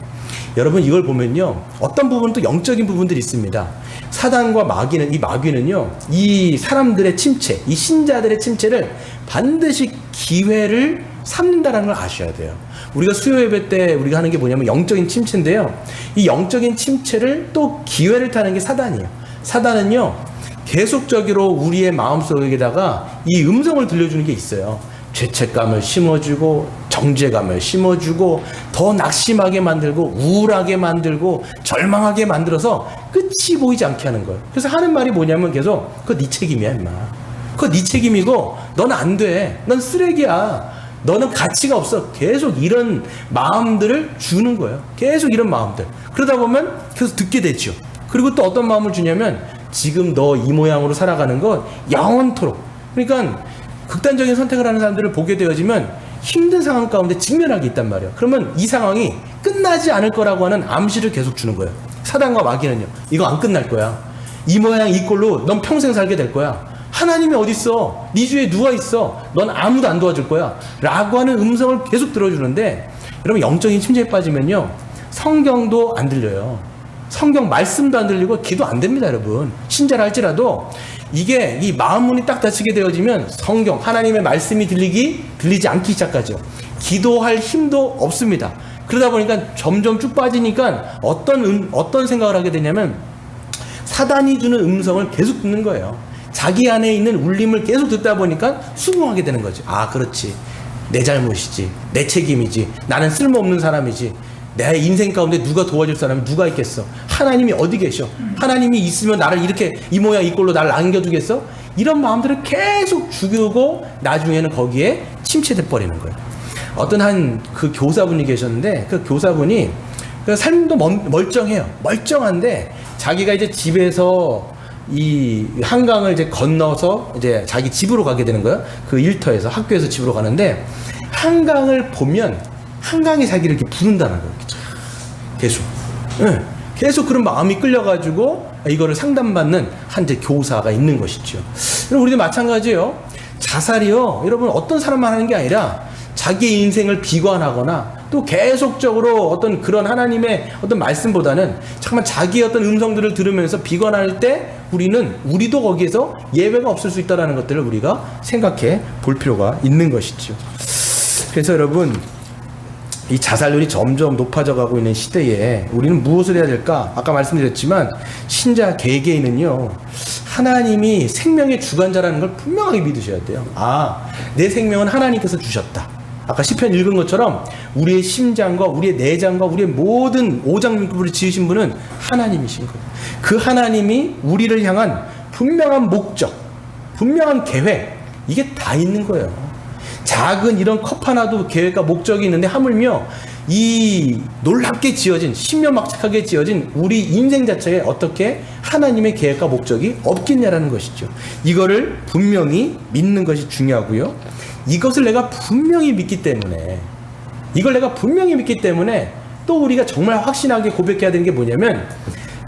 여러분 이걸 보면요 어떤 부분은 또 영적인 부분들이 있습니다. 사단과 마귀는, 이 마귀는요 이 사람들의 침체, 이 신자들의 침체를 반드시 기회를 삼는다는 걸 아셔야 돼요. 우리가 수요 예배 때 우리가 하는 게 뭐냐면 영적인 침체인데요, 이 영적인 침체를 또 기회를 타는 게 사단이에요. 사단은요 계속적으로 우리의 마음속에다가 이 음성을 들려주는 게 있어요. 죄책감을 심어주고 정죄감을 심어주고 더 낙심하게 만들고 우울하게 만들고 절망하게 만들어서 끝이 보이지 않게 하는 거예요. 그래서 하는 말이 뭐냐면 계속 그거 네 책임이야 임마. 그거 네 책임이고 넌 안 돼. 넌 쓰레기야. 너는 가치가 없어. 계속 이런 마음들을 주는 거예요. 계속 이런 마음들. 그러다 보면 계속 듣게 되죠. 그리고 또 어떤 마음을 주냐면 지금 너 이 모양으로 살아가는 건 영원토록. 그러니까 극단적인 선택을 하는 사람들을 보게 되어지면 힘든 상황 가운데 직면하게 있단 말이에요. 그러면 이 상황이 끝나지 않을 거라고 하는 암시를 계속 주는 거예요. 사단과 마귀는요 이거 안 끝날 거야. 이 모양 이 꼴로 넌 평생 살게 될 거야. 하나님이 어딨어? 네 주위에 누가 있어? 넌 아무도 안 도와줄 거야 라고 하는 음성을 계속 들어주는데, 여러분 영적인 침체에 빠지면요 성경도 안 들려요. 성경 말씀도 안 들리고 기도 안 됩니다. 여러분 신자라 할지라도 이게 이 마음 문이 딱 닫히게 되어지면 성경 하나님의 말씀이 들리지 않기 시작하죠. 기도할 힘도 없습니다. 그러다 보니까 점점 쭉 빠지니까 어떤 생각을 하게 되냐면 사단이 주는 음성을 계속 듣는 거예요. 자기 안에 있는 울림을 계속 듣다 보니까 수긍하게 되는 거죠. 그렇지, 내 잘못이지, 내 책임이지, 나는 쓸모없는 사람이지, 내 인생 가운데 누가 도와줄 사람이 누가 있겠어? 하나님이 어디 계셔? 하나님이 있으면 나를 이렇게 이 모양 이 꼴로 나를 남겨두겠어? 이런 마음들을 계속 죽이고 나중에는 거기에 침체돼 버리는 거예요. 어떤 한 그 교사분이 계셨는데 그 교사분이 그 삶도 멀쩡해요. 멀쩡한데 자기가 이제 집에서 이 한강을 이제 건너서 이제 자기 집으로 가게 되는 거예요. 그 일터에서 학교에서 집으로 가는데 한강을 보면 한강이 자기를 이렇게 부른다는 거예요. 계속. 네. 계속 그런 마음이 끌려가지고 이거를 상담받는 한 이제 교사가 있는 것이죠. 그럼 우리도 마찬가지예요. 자살이요. 여러분 어떤 사람만 하는 게 아니라 자기의 인생을 비관하거나 또 계속적으로 어떤 그런 하나님의 어떤 말씀보다는 잠깐만 자기의 어떤 음성들을 들으면서 비관할 때 우리도 거기에서 예외가 없을 수 있다는 것들을 우리가 생각해 볼 필요가 있는 것이죠. 그래서 여러분 이 자살률이 점점 높아져 가고 있는 시대에 우리는 무엇을 해야 될까? 아까 말씀드렸지만 신자 개개인은요 하나님이 생명의 주관자라는 걸 분명하게 믿으셔야 돼요. 내 생명은 하나님께서 주셨다. 아까 시편 읽은 것처럼 우리의 심장과 우리의 내장과 우리의 모든 오장육부를 지으신 분은 하나님이신 거예요. 그 하나님이 우리를 향한 분명한 목적, 분명한 계획, 이게 다 있는 거예요. 작은 이런 컵 하나도 계획과 목적이 있는데 하물며 이 놀랍게 지어진 신묘막측하게 지어진 우리 인생 자체에 어떻게 하나님의 계획과 목적이 없겠냐라는 것이죠. 이거를 분명히 믿는 것이 중요하고요. 이것을 내가 분명히 믿기 때문에 또 우리가 정말 확신하게 고백해야 되는 게 뭐냐면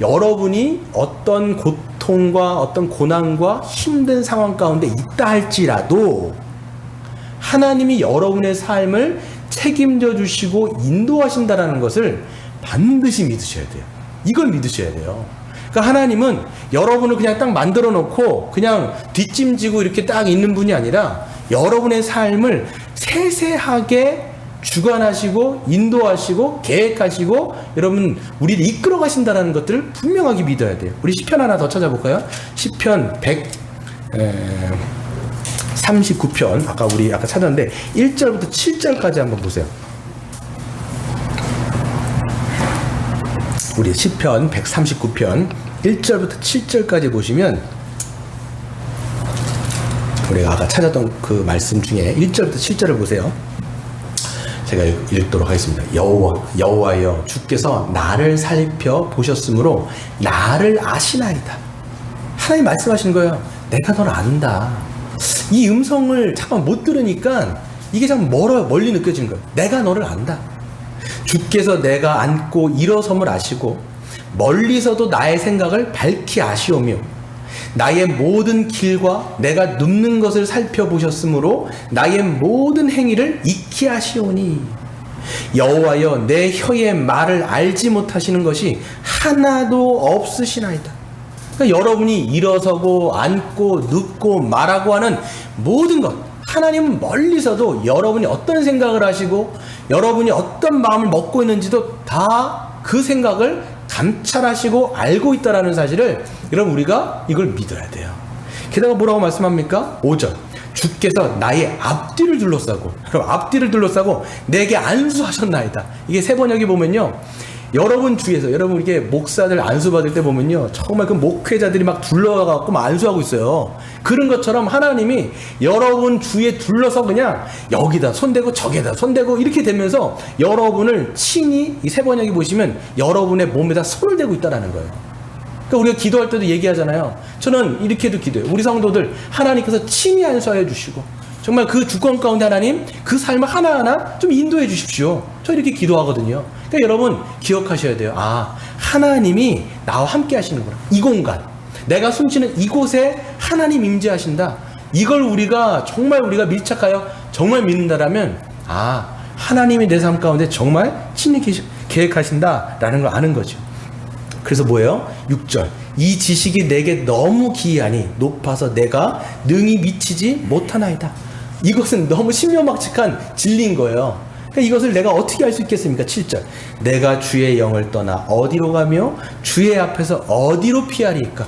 여러분이 어떤 고통과 어떤 고난과 힘든 상황 가운데 있다 할지라도 하나님이 여러분의 삶을 책임져 주시고 인도하신다라는 것을 반드시 믿으셔야 돼요. 이걸 믿으셔야 돼요. 그러니까 하나님은 여러분을 그냥 딱 만들어 놓고 그냥 뒷짐지고 이렇게 딱 있는 분이 아니라 여러분의 삶을 세세하게 주관하시고 인도하시고 계획하시고 여러분 우리를 이끌어 가신다는 것들을 분명하게 믿어야 돼요. 우리 시편 하나 더 찾아볼까요? 시편 139편 아까 찾았는데 1절부터 7절까지 한번 보세요. 우리 시편 139편 1절부터 7절까지 보시면 우리가 아까 찾았던 그 말씀 중에 1절부터 7절을 보세요. 제가 읽도록 하겠습니다. 여호와여 주께서 나를 살펴 보셨으므로 나를 아시나이다. 하나님 말씀하시는 거예요. 내가 너를 안다. 이 음성을 잠깐 못 들으니까 이게 참 멀리 느껴지는 거예요. 내가 너를 안다. 주께서 내가 앉고 일어섬을 아시고 멀리서도 나의 생각을 밝히 아시오며 나의 모든 길과 내가 눕는 것을 살펴보셨으므로 나의 모든 행위를 익히 아시오니 여호와여 내 혀의 말을 알지 못하시는 것이 하나도 없으시나이다. 그러니까 여러분이 일어서고 앉고 눕고 말하고 하는 모든 것 하나님은 멀리서도 여러분이 어떤 생각을 하시고 여러분이 어떤 마음을 먹고 있는지도 다 그 생각을 감찰하시고 알고 있다는 사실을 여러분 우리가 이걸 믿어야 돼요. 게다가 뭐라고 말씀합니까? 5절 주께서 나의 앞뒤를 둘러싸고 그럼 앞뒤를 둘러싸고 내게 안수하셨나이다. 이게 세 번역에 보면요 여러분 주위에서 여러분 이렇게 목사들 안수 받을 때 보면요 정말 그 목회자들이 막 둘러가고 막 안수하고 있어요. 그런 것처럼 하나님이 여러분 주위에 둘러서 그냥 여기다 손대고 저기다 손대고 이렇게 되면서 여러분을 친히 이 세 번역에 보시면 여러분의 몸에다 손을 대고 있다라는 거예요. 그러니까 우리가 기도할 때도 얘기하잖아요. 저는 이렇게도 기도해요. 우리 성도들 하나님께서 친히 안수하여 주시고 정말 그 주권 가운데 하나님 그 삶을 하나하나 좀 인도해 주십시오. 저 이렇게 기도하거든요. 그러니까 여러분 기억하셔야 돼요. 하나님이 나와 함께 하시는구나. 이 공간 내가 숨쉬는 이곳에 하나님 임재하신다. 이걸 우리가 밀착하여 정말 믿는다라면 하나님이 내 삶 가운데 정말 친히 계획하신다라는 걸 아는 거죠. 그래서 뭐예요? 6절 이 지식이 내게 너무 기이하니 높아서 내가 능히 미치지 못하나이다. 이것은 너무 신묘막측한 진리인 거예요. 그러니까 이것을 내가 어떻게 할 수 있겠습니까? 7절 내가 주의 영을 떠나 어디로 가며 주의 앞에서 어디로 피하리까?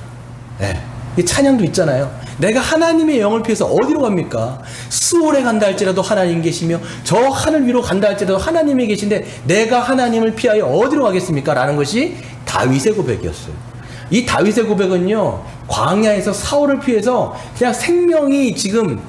이 찬양도 있잖아요. 내가 하나님의 영을 피해서 어디로 갑니까? 수월에 간다 할지라도 하나님 계시며 저 하늘 위로 간다 할지라도 하나님이 계신데 내가 하나님을 피하여 어디로 가겠습니까? 라는 것이 다윗의 고백이었어요. 이 다윗의 고백은요 광야에서 사울을 피해서 그냥 생명이 지금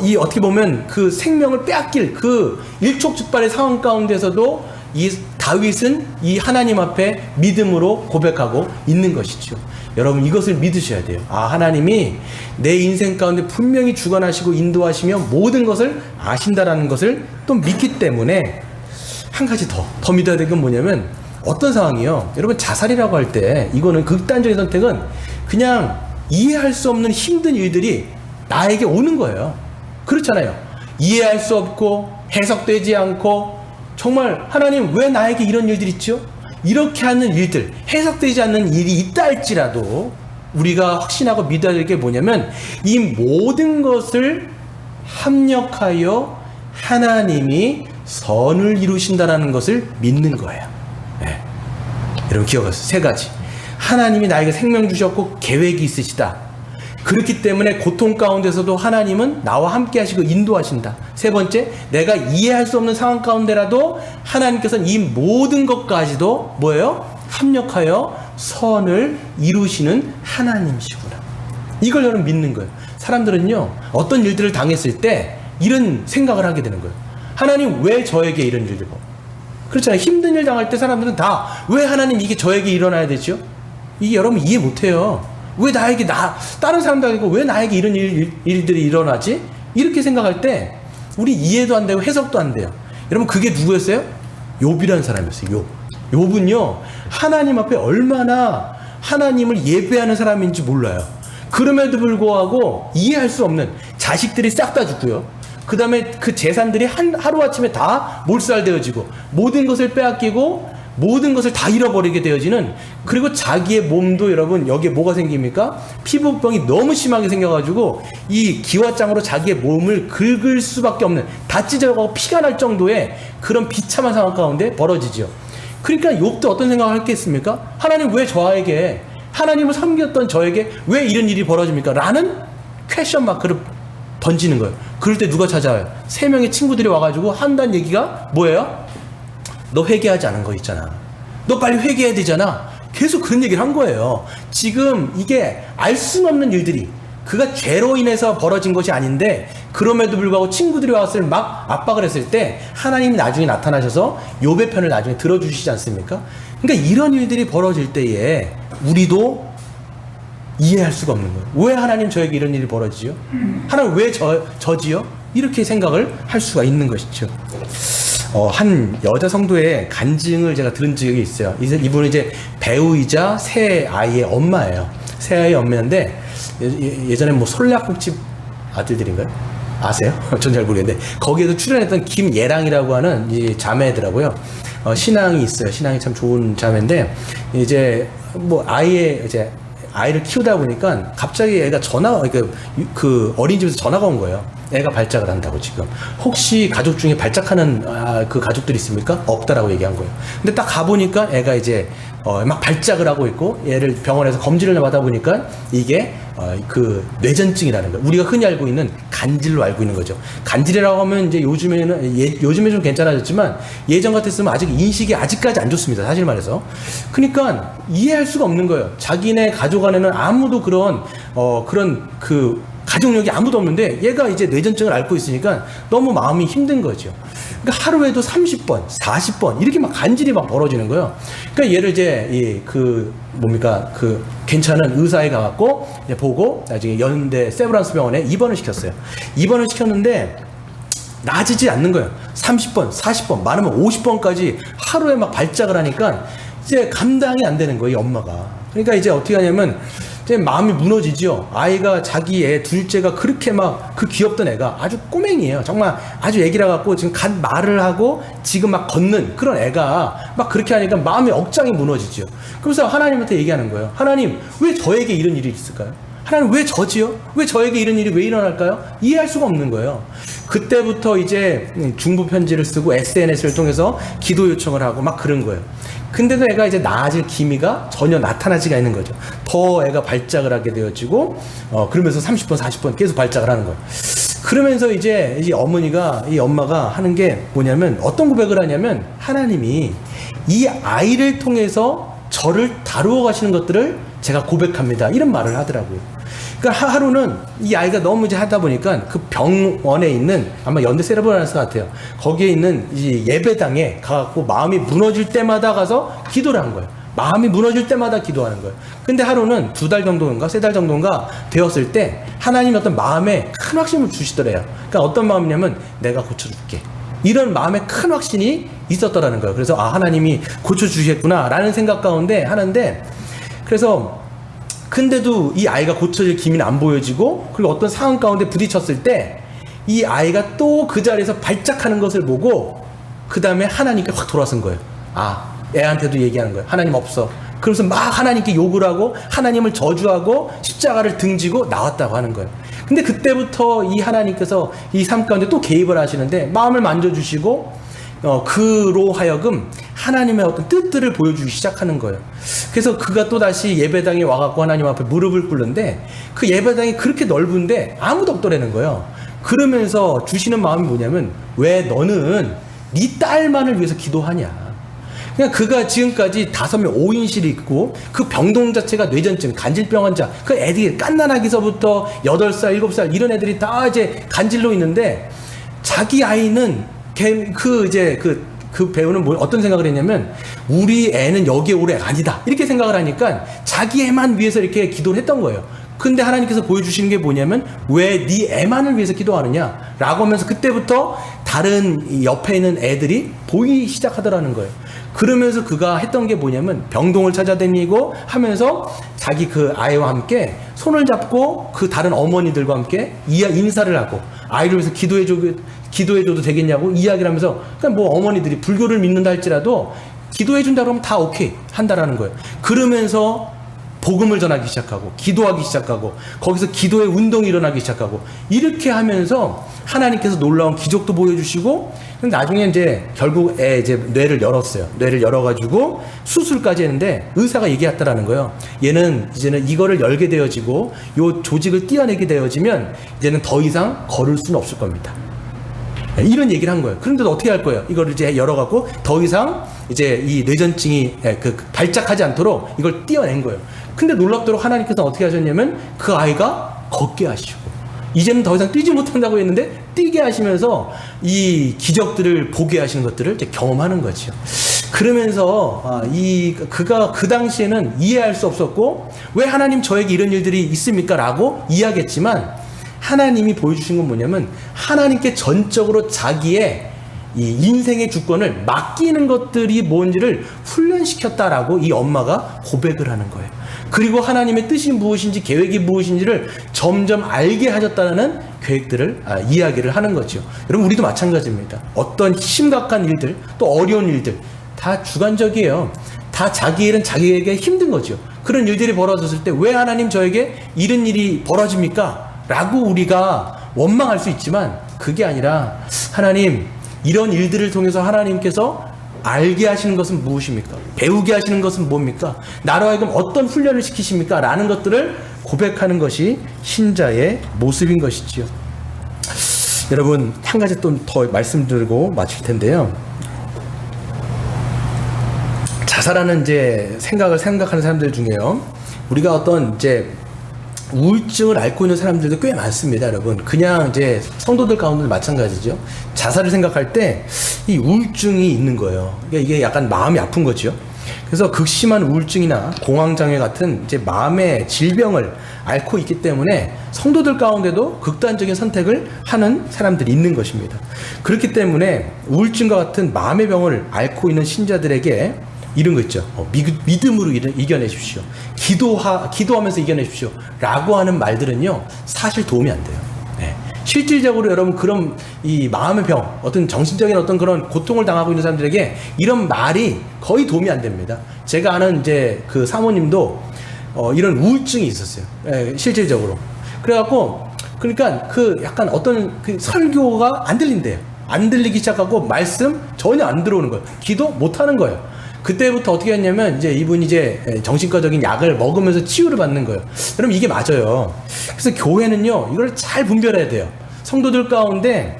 이 어떻게 보면 그 생명을 빼앗길 그 일촉즉발의 상황 가운데서도 이 다윗은 이 하나님 앞에 믿음으로 고백하고 있는 것이죠. 여러분 이것을 믿으셔야 돼요. 아, 하나님이 내 인생 가운데 분명히 주관하시고 인도하시며 모든 것을 아신다라는 것을 또 믿기 때문에 한 가지 더 믿어야 될 건 뭐냐면 어떤 상황이요. 여러분 자살이라고 할 때 이거는 극단적인 선택은 그냥 이해할 수 없는 힘든 일들이 나에게 오는 거예요. 그렇잖아요. 이해할 수 없고 해석되지 않고 정말 하나님 왜 나에게 이런 일들이 있죠? 이렇게 하는 일들, 해석되지 않는 일이 있다 할지라도 우리가 확신하고 믿어야 될 게 뭐냐면 이 모든 것을 합력하여 하나님이 선을 이루신다라는 것을 믿는 거예요. 네. 여러분 기억하세요. 세 가지. 하나님이 나에게 생명 주셨고 계획이 있으시다. 그렇기 때문에 고통 가운데서도 하나님은 나와 함께 하시고 인도하신다. 세 번째, 내가 이해할 수 없는 상황 가운데라도 하나님께서는 이 모든 것까지도 뭐예요? 합력하여 선을 이루시는 하나님이시구나. 이걸 여러분 믿는 거예요. 사람들은요, 어떤 일들을 당했을 때 이런 생각을 하게 되는 거예요. 하나님 왜 저에게 이런 일을 봐? 그렇잖아요. 힘든 일 당할 때 사람들은 다 왜 하나님 이게 저에게 일어나야 되죠? 이게 여러분 이해 못해요. 왜 나에게 다른 사람도 아니고 왜 나에게 이런 일들이 일어나지? 이렇게 생각할 때 우리 이해도 안 되고 해석도 안 돼요. 여러분 그게 누구였어요? 욥이라는 사람이었어요. 욥은요 하나님 앞에 얼마나 하나님을 예배하는 사람인지 몰라요. 그럼에도 불구하고 이해할 수 없는 자식들이 싹 다 죽고요. 그 다음에 그 재산들이 하루아침에 다 몰살되어지고 모든 것을 빼앗기고 모든 것을 다 잃어버리게 되어지는, 그리고 자기의 몸도 여러분 여기에 뭐가 생깁니까? 피부병이 너무 심하게 생겨가지고 이 기와장으로 자기의 몸을 긁을 수밖에 없는, 다 찢어가고 피가 날 정도의 그런 비참한 상황 가운데 벌어지죠. 그러니까 욥도 어떤 생각을 했겠습니까? 하나님 왜 저에게, 하나님을 섬겼던 저에게 왜 이런 일이 벌어집니까? 라는 퀘션 마크를 던지는 거예요. 그럴 때 누가 찾아와요? 3명의 친구들이 와가지고 한다는 얘기가 뭐예요? 너 회개하지 않은 거 있잖아. 너 빨리 회개해야 되잖아. 계속 그런 얘기를 한 거예요. 지금 이게 알 수 없는 일들이 그가 죄로 인해서 벌어진 것이 아닌데 그럼에도 불구하고 친구들이 왔을 막 압박을 했을 때 하나님이 나중에 나타나셔서 욥의 편을 나중에 들어주시지 않습니까? 그러니까 이런 일들이 벌어질 때에 우리도 이해할 수가 없는 거예요. 왜 하나님 저에게 이런 일이 벌어지죠? 하나님 왜 저지요? 이렇게 생각을 할 수가 있는 것이죠. 한 여자 성도의 간증을 제가 들은 적이 있어요. 이분은 이제 배우이자 새 아이의 엄마예요. 새 아이의 엄마인데 예전에 뭐 솔약국집 아들들인가요? 아세요? 전 잘 모르겠는데 거기에도 출연했던 김예랑이라고 하는 이 자매더라고요. 신앙이 있어요. 신앙이 참 좋은 자매인데 이제 뭐 아이를 키우다 보니까 갑자기 애가 그 어린이집에서 전화가 온 거예요. 애가 발작을 한다고. 지금 혹시 가족 중에 발작하는 그 가족들이 있습니까? 없다라고 얘기한 거예요. 근데 딱 가보니까 애가 이제 막 발작을 하고 있고, 얘를 병원에서 검진을 받아보니까 이게 그 뇌전증이라는 거예요. 우리가 흔히 알고 있는 간질로 알고 있는 거죠. 간질이라고 하면 이제 요즘에 좀 괜찮아졌지만 예전 같았으면 아직 인식이 아직까지 안 좋습니다. 사실 말해서. 그러니까 이해할 수가 없는 거예요. 자기네 가족 안에는 아무도 그런 그 가족력이 아무도 없는데 얘가 이제 뇌전증을 앓고 있으니까 너무 마음이 힘든 거죠. 그러니까 하루에도 30번, 40번 이렇게 막 간질이 막 벌어지는 거예요. 그러니까 얘를 이제 그 괜찮은 의사에 가갖고 이제 보고 나중에 연대 세브란스 병원에 입원을 시켰어요. 입원을 시켰는데 나아지지 않는 거예요. 30번, 40번, 많으면 50번까지 하루에 막 발작을 하니까 이제 감당이 안 되는 거예요, 엄마가. 그러니까 이제 어떻게 하냐면 이제 마음이 무너지죠. 아이가 자기 애 둘째가 그렇게 막 그 귀엽던 애가 아주 꼬맹이에요. 정말 아주 애기라 갖고 지금 갓 말을 하고 지금 막 걷는 그런 애가 막 그렇게 하니까 마음이 억장이 무너지죠. 그래서 하나님한테 얘기하는 거예요. 하나님 왜 저에게 이런 일이 있을까요? 하나님 왜 저지요? 왜 저에게 이런 일이 왜 일어날까요? 이해할 수가 없는 거예요. 그때부터 이제 중부 편지를 쓰고 SNS를 통해서 기도 요청을 하고 막 그런 거예요. 근데도 애가 이제 나아질 기미가 전혀 나타나지가 않는 거죠. 더 애가 발작을 하게 되어지고 그러면서 30번 40번 계속 발작을 하는 거예요. 그러면서 이제 이 엄마가 하는 게 뭐냐면 어떤 고백을 하냐면 하나님이 이 아이를 통해서 저를 다루어 가시는 것들을 제가 고백합니다. 이런 말을 하더라고요. 그러니까 하루는 이 아이가 너무 이제 하다 보니까 그 병원에 있는 아마 연대 세레브란스 같아요. 거기에 있는 이 예배당에 가갖고 마음이 무너질 때마다 가서 기도를 한 거예요. 마음이 무너질 때마다 기도하는 거예요. 근데 하루는 2달 정도인가 3달 정도인가 되었을 때 하나님이 어떤 마음에 큰 확신을 주시더래요. 그러니까 어떤 마음이냐면 내가 고쳐줄게. 이런 마음에 큰 확신이 있었더라는 거예요. 그래서 아, 하나님이 고쳐주시겠구나 라는 생각 가운데 하는데, 그래서 근데도 이 아이가 고쳐질 기미는 안 보여지고, 그리고 어떤 상황 가운데 부딪혔을 때 이 아이가 또 그 자리에서 발작하는 것을 보고 그 다음에 하나님께 확 돌아선 거예요. 아, 애한테도 얘기하는 거예요. 하나님 없어. 그러면서 막 하나님께 욕을 하고 하나님을 저주하고 십자가를 등지고 나왔다고 하는 거예요. 근데 그때부터 이 하나님께서 이 삶 가운데 또 개입을 하시는데 마음을 만져주시고 그로 하여금 하나님의 어떤 뜻들을 보여주기 시작하는 거예요. 그래서 그가 또 다시 예배당에 와갖고 하나님 앞에 무릎을 꿇는데 그 예배당이 그렇게 넓은데 아무도 없더라는 거예요. 그러면서 주시는 마음이 뭐냐면 왜 너는 네 딸만을 위해서 기도하냐. 그냥 그가 지금까지 5명 5인실이 있고 그 병동 자체가 뇌전증, 간질병 환자, 그 애들이 갓난아기서부터 8살, 7살 이런 애들이 다 이제 간질로 있는데 자기 아이는 그 배우는 어떤 생각을 했냐면 우리 애는 여기에 올 애가 아니다 이렇게 생각을 하니까 자기 애만 위해서 이렇게 기도를 했던 거예요. 근데 하나님께서 보여주시는 게 뭐냐면 왜 네 애만을 위해서 기도하느냐 라고 하면서 그때부터 다른 옆에 있는 애들이 보이기 시작하더라는 거예요. 그러면서 그가 했던 게 뭐냐면 병동을 찾아다니고 하면서 자기 그 아이와 함께 손을 잡고 그 다른 어머니들과 함께 인사를 하고 아이를 위해서 기도해줘도 되겠냐고 이야기를 하면서, 그러니까 뭐 어머니들이 불교를 믿는다 할지라도 기도해준다 그러면 다 오케이 한다라는 거예요. 그러면서 복음을 전하기 시작하고 기도하기 시작하고 거기서 기도의 운동이 일어나기 시작하고 이렇게 하면서 하나님께서 놀라운 기적도 보여주시고, 나중에 이제 결국 이제 뇌를 열었어요. 뇌를 열어가지고 수술까지 했는데 의사가 얘기했다라는 거예요. 얘는 이제는 이거를 열게 되어지고 요 조직을 떼어내게 되어지면 이제는 더 이상 걸을 수는 없을 겁니다. 이런 얘기를 한 거예요. 그런데 어떻게 할 거예요? 이거를 이제 열어갖고 더 이상 이제 이 뇌전증이 발작하지 않도록 이걸 떼어낸 거예요. 근데 놀랍도록 하나님께서 어떻게 하셨냐면 그 아이가 걷게 하시고 이제는 더 이상 뛰지 못한다고 했는데 뛰게 하시면서 이 기적들을 보게 하시는 것들을 이제 경험하는 거죠. 그러면서 그가 그 당시에는 이해할 수 없었고 왜 하나님 저에게 이런 일들이 있습니까? 라고 이야기했지만 하나님이 보여주신 건 뭐냐면 하나님께 전적으로 자기의 이 인생의 주권을 맡기는 것들이 뭔지를 훈련시켰다라고 이 엄마가 고백을 하는 거예요. 그리고 하나님의 뜻이 무엇인지 계획이 무엇인지를 점점 알게 하셨다는 계획들을 이야기를 하는 거죠. 여러분 우리도 마찬가지입니다. 어떤 심각한 일들 또 어려운 일들 다 주관적이에요. 다 자기 일은 자기에게 힘든 거죠. 그런 일들이 벌어졌을 때 왜 하나님 저에게 이런 일이 벌어집니까? 라고 우리가 원망할 수 있지만 그게 아니라 하나님 이런 일들을 통해서 하나님께서 알게 하시는 것은 무엇입니까? 배우게 하시는 것은 뭡니까? 나로 하여금 어떤 훈련을 시키십니까? 라는 것들을 고백하는 것이 신자의 모습인 것이지요. 여러분 한 가지 또 더 말씀드리고 마칠 텐데요. 자살하는 이제 생각하는 사람들 중에요. 우리가 어떤 이제 우울증을 앓고 있는 사람들도 꽤 많습니다, 여러분. 그냥 이제 성도들 가운데도 마찬가지죠. 자살을 생각할 때 이 우울증이 있는 거예요. 그러니까 이게 약간 마음이 아픈 거죠. 그래서 극심한 우울증이나 공황장애 같은 이제 마음의 질병을 앓고 있기 때문에 성도들 가운데도 극단적인 선택을 하는 사람들이 있는 것입니다. 그렇기 때문에 우울증과 같은 마음의 병을 앓고 있는 신자들에게 이런 거 있죠. 믿음으로 이겨내십시오. 기도하면서 이겨내십시오. 라고 하는 말들은요, 사실 도움이 안 돼요. 네. 실질적으로 여러분, 그런 이 마음의 병, 어떤 정신적인 어떤 그런 고통을 당하고 있는 사람들에게 이런 말이 거의 도움이 안 됩니다. 제가 아는 이제 그 사모님도 이런 우울증이 있었어요. 네, 실질적으로. 그래갖고, 그러니까 그 약간 어떤 그 설교가 안 들린대요. 안 들리기 시작하고 말씀 전혀 안 들어오는 거예요. 기도 못 하는 거예요. 그때부터 어떻게 했냐면 이제 이분이 이제 정신과적인 약을 먹으면서 치유를 받는 거예요. 여러분 이게 맞아요. 그래서 교회는요 이걸 잘 분별해야 돼요. 성도들 가운데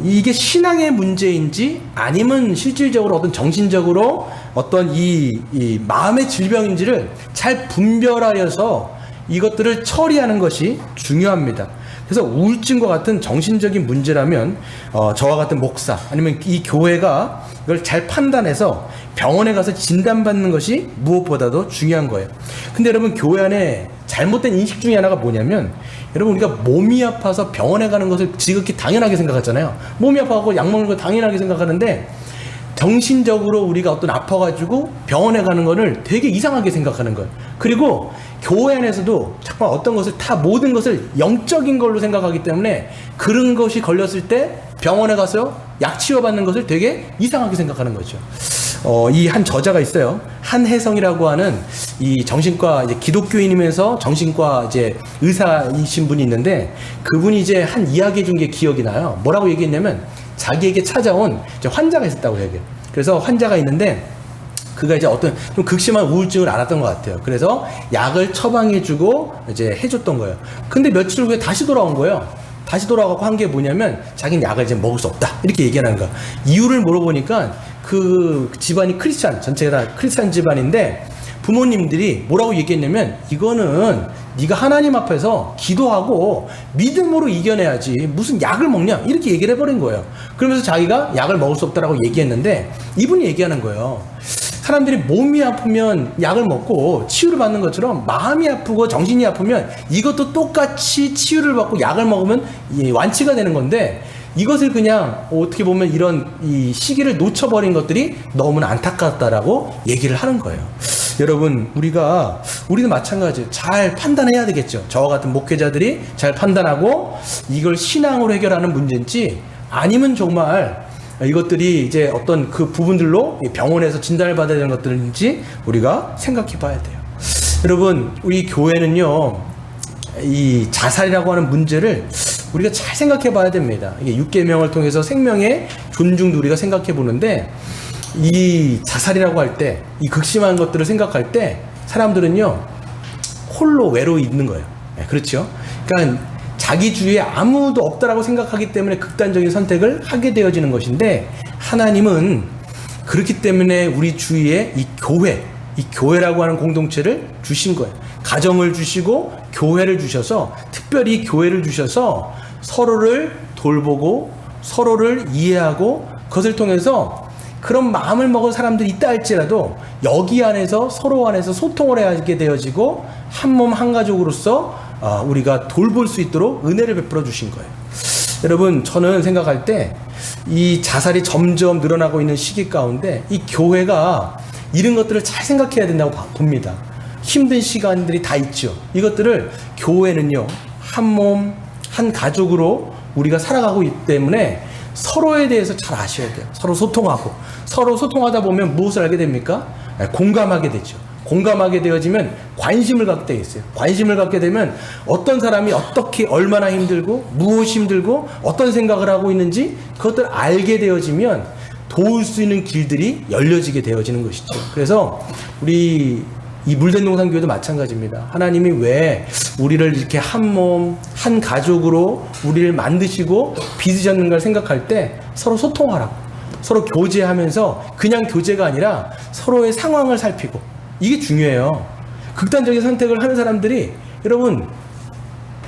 이게 신앙의 문제인지 아니면 실질적으로 어떤 정신적으로 어떤 이 마음의 질병인지를 잘 분별하여서 이것들을 처리하는 것이 중요합니다. 그래서 우울증과 같은 정신적인 문제라면 저와 같은 목사 아니면 이 교회가 이걸 잘 판단해서 병원에 가서 진단받는 것이 무엇보다도 중요한 거예요. 근데 여러분, 교회 안에 잘못된 인식 중에 하나가 뭐냐면, 여러분, 우리가 몸이 아파서 병원에 가는 것을 지극히 당연하게 생각하잖아요. 몸이 아파서 약 먹는 걸 당연하게 생각하는데, 정신적으로 우리가 어떤 아파가지고 병원에 가는 거를 되게 이상하게 생각하는 거예요. 그리고 교회 안에서도 자꾸 어떤 것을 모든 것을 영적인 걸로 생각하기 때문에 그런 것이 걸렸을 때 병원에 가서 약 치료받는 것을 되게 이상하게 생각하는 거죠. 이 한 저자가 있어요. 한혜성이라고 하는 이 정신과 이제 기독교인이면서 정신과 이제 의사이신 분이 있는데, 그분이 이제 한 이야기 해준 게 기억이 나요. 뭐라고 얘기했냐면, 자기에게 찾아온 이제 환자가 있었다고 얘기해요. 그래서 환자가 있는데, 그가 이제 어떤 좀 극심한 우울증을 앓았던 것 같아요. 그래서 약을 처방해주고 이제 해줬던 거예요. 근데 며칠 후에 다시 돌아온 거예요. 다시 돌아가고 한 게 뭐냐면, 자기는 약을 이제 먹을 수 없다, 이렇게 얘기하는 거야. 이유를 물어보니까 그 집안이 크리스찬, 전체가 다 크리스찬 집안인데, 부모님들이 뭐라고 얘기했냐면, 이거는 네가 하나님 앞에서 기도하고 믿음으로 이겨내야지 무슨 약을 먹냐, 이렇게 얘기를 해버린 거예요. 그러면서 자기가 약을 먹을 수 없다라고 얘기했는데, 이분이 얘기하는 거예요. 사람들이 몸이 아프면 약을 먹고 치유를 받는 것처럼 마음이 아프고 정신이 아프면 이것도 똑같이 치유를 받고 약을 먹으면 완치가 되는 건데, 이것을 그냥 어떻게 보면 이런 이 시기를 놓쳐버린 것들이 너무나 안타깝다라고 얘기를 하는 거예요. 여러분, 우리는 마찬가지예요. 잘 판단해야 되겠죠. 저와 같은 목회자들이 잘 판단하고 이걸 신앙으로 해결하는 문제인지, 아니면 정말 이것들이 이제 어떤 그 부분들로 병원에서 진단을 받아야 되는 것들인지 우리가 생각해 봐야 돼요. 여러분, 우리 교회는요, 이 자살이라고 하는 문제를 우리가 잘 생각해 봐야 됩니다. 이게 6계명을 통해서 생명의 존중도 우리가 생각해 보는데, 이 자살이라고 할 때, 이 극심한 것들을 생각할 때 사람들은요, 홀로 외로이 있는 거예요. 네, 그렇죠? 그러니까 자기 주위에 아무도 없다라고 생각하기 때문에 극단적인 선택을 하게 되어지는 것인데, 하나님은 그렇기 때문에 우리 주위에 이 교회라고 하는 공동체를 주신 거예요. 가정을 주시고 교회를 주셔서, 특별히 교회를 주셔서 서로를 돌보고 서로를 이해하고, 그것을 통해서 그런 마음을 먹은 사람들이 있다 할지라도 여기 안에서 서로 안에서 소통을 하게 되어지고 한 몸 한 가족으로서 우리가 돌볼 수 있도록 은혜를 베풀어 주신 거예요. 여러분, 저는 생각할 때 이 자살이 점점 늘어나고 있는 시기 가운데 이 교회가 이런 것들을 잘 생각해야 된다고 봅니다. 힘든 시간들이 다 있죠. 이것들을 교회는요, 한 몸, 한 가족으로 우리가 살아가고 있기 때문에 서로에 대해서 잘 아셔야 돼요. 서로 소통하고, 서로 소통하다 보면 무엇을 알게 됩니까? 공감하게 되죠. 공감하게 되어지면 관심을 갖게 되어 있어요. 관심을 갖게 되면 어떤 사람이 어떻게 얼마나 힘들고 무엇이 힘들고 어떤 생각을 하고 있는지 그것들을 알게 되어지면 도울 수 있는 길들이 열려지게 되어지는 것이죠. 그래서 우리 이 물된동산교회도 마찬가지입니다. 하나님이 왜 우리를 이렇게 한 몸, 한 가족으로 우리를 만드시고 빚으셨는가를 생각할 때 서로 소통하라고, 서로 교제하면서, 그냥 교제가 아니라 서로의 상황을 살피고, 이게 중요해요. 극단적인 선택을 하는 사람들이, 여러분,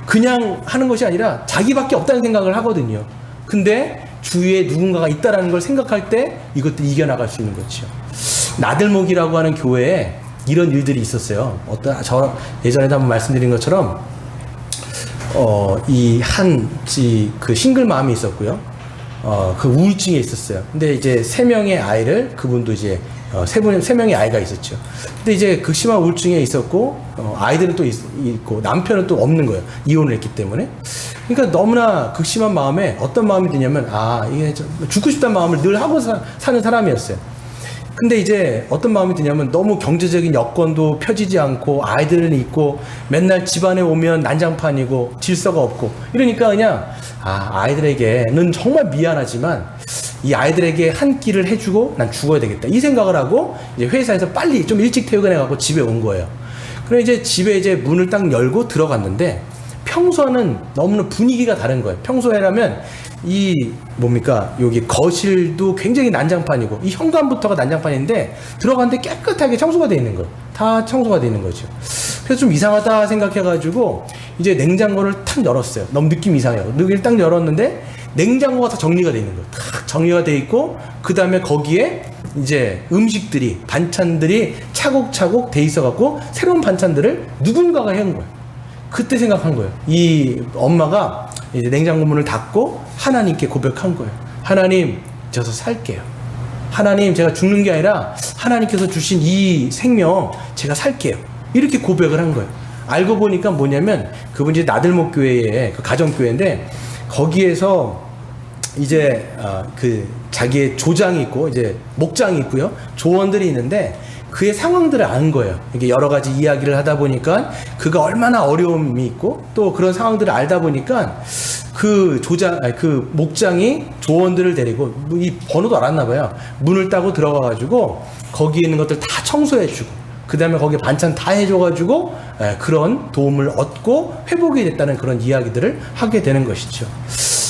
그냥 하는 것이 아니라 자기밖에 없다는 생각을 하거든요. 근데 주위에 누군가가 있다는 걸 생각할 때 이것도 이겨나갈 수 있는 거죠. 나들목이라고 하는 교회에 이런 일들이 있었어요. 저 예전에도 한번 말씀드린 것처럼 그 싱글맘이 있었고요. 그 우울증에 있었어요. 근데 이제 3명의 아이를, 그분도 이제 세 명의 아이가 있었죠. 근데 이제 극심한 우울증에 있었고, 아이들은 또 있고, 남편은 또 없는 거예요. 이혼을 했기 때문에. 그러니까 너무나 극심한 마음에 어떤 마음이 드냐면, 이게 죽고 싶다는 마음을 늘 하고 사는 사람이었어요. 근데 이제 어떤 마음이 드냐면, 너무 경제적인 여건도 펴지지 않고, 아이들은 있고, 맨날 집안에 오면 난장판이고, 질서가 없고, 이러니까 그냥, 아이들에게는 정말 미안하지만, 이 아이들에게 한 끼를 해주고 난 죽어야 되겠다, 이 생각을 하고 이제 회사에서 빨리 좀 일찍 퇴근해갖고 집에 온 거예요. 그럼 이제 집에 이제 문을 딱 열고 들어갔는데, 평소와는 너무나 분위기가 다른 거예요. 평소에라면 여기 거실도 굉장히 난장판이고 이 현관부터가 난장판인데 들어갔는데 깨끗하게 청소가 돼 있는 거예요. 다 청소가 돼 있는 거죠. 그래서 좀 이상하다 생각해가지고 이제 냉장고를 탁 열었어요. 너무 느낌 이상해요. 여기를 딱 열었는데 냉장고가 다 정리가 돼 있는 거예요. 탁 정리가 돼 있고 그 다음에 거기에 이제 음식들이 반찬들이 차곡차곡 돼 있어갖고 새로운 반찬들을 누군가가 해온 거예요. 그때 생각한 거예요. 이 엄마가 이제 냉장고 문을 닫고 하나님께 고백한 거예요. 하나님, 저서 살게요. 하나님, 제가 죽는 게 아니라 하나님께서 주신 이 생명 제가 살게요. 이렇게 고백을 한 거예요. 알고 보니까 뭐냐면 그분 이제 나들목 교회의 그 가정교회인데 거기에서 이제 그 자기의 조장이 있고 이제 목장이 있고요. 조원들이 있는데 그의 상황들을 아는 거예요. 이게 여러 가지 이야기를 하다 보니까 그가 얼마나 어려움이 있고 또 그런 상황들을 알다 보니까 그 목장이 조원들을 데리고 이 번호도 알았나 봐요. 문을 따고 들어가가지고 거기에 있는 것들 다 청소해주고 그 다음에 거기에 반찬 다 해줘가지고 그런 도움을 얻고 회복이 됐다는 그런 이야기들을 하게 되는 것이죠.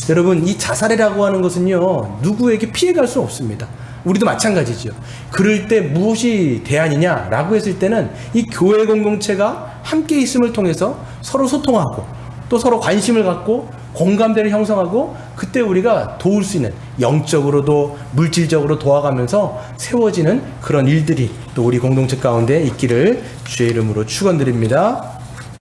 여러분, 이 자살이라고 하는 것은요 누구에게 피해갈 수 없습니다. 우리도 마찬가지죠. 그럴 때 무엇이 대안이냐라고 했을 때는 이 교회 공동체가 함께 있음을 통해서 서로 소통하고 또 서로 관심을 갖고 공감대를 형성하고 그때 우리가 도울 수 있는 영적으로도 물질적으로 도와가면서 세워지는 그런 일들이 또 우리 공동체 가운데 있기를 주의 이름으로 축원드립니다.